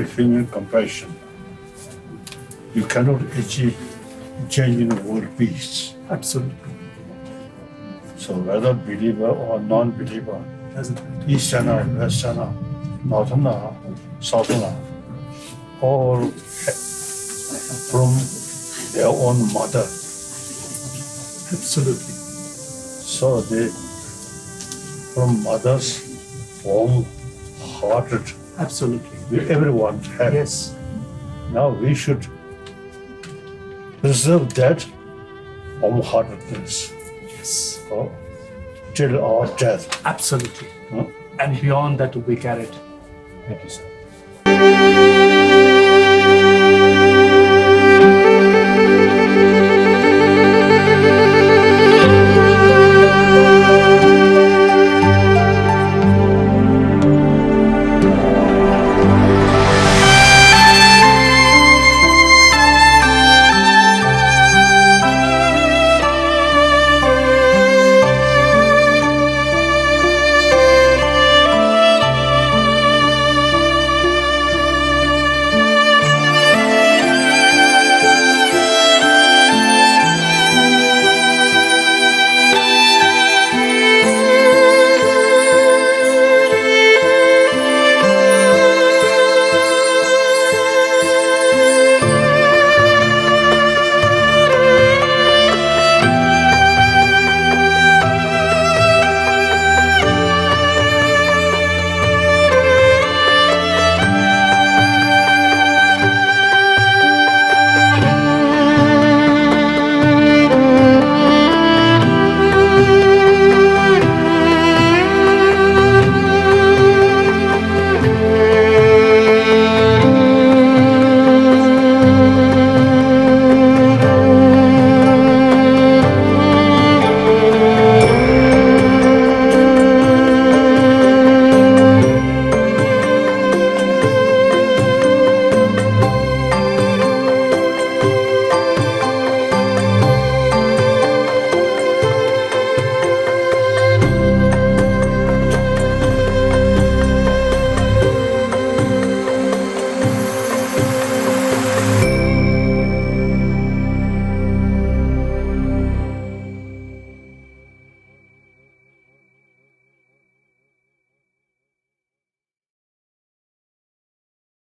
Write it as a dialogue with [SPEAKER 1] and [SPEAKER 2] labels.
[SPEAKER 1] human compassion, you cannot achieve genuine world peace.
[SPEAKER 2] Absolutely.
[SPEAKER 1] So whether believer or non-believer,
[SPEAKER 2] Doesn't it?
[SPEAKER 1] Easterner, Westerner, Northerner, Southerner, all from their own mother.
[SPEAKER 2] Absolutely.
[SPEAKER 1] So they, from mothers, warm-hearted,
[SPEAKER 2] Absolutely.
[SPEAKER 1] everyone have.
[SPEAKER 2] Yes.
[SPEAKER 1] Now we should preserve that warm-heartedness
[SPEAKER 2] Yes.
[SPEAKER 1] till our death.
[SPEAKER 2] Absolutely.
[SPEAKER 1] Huh?
[SPEAKER 2] And beyond that will be carried.
[SPEAKER 1] Thank you, sir.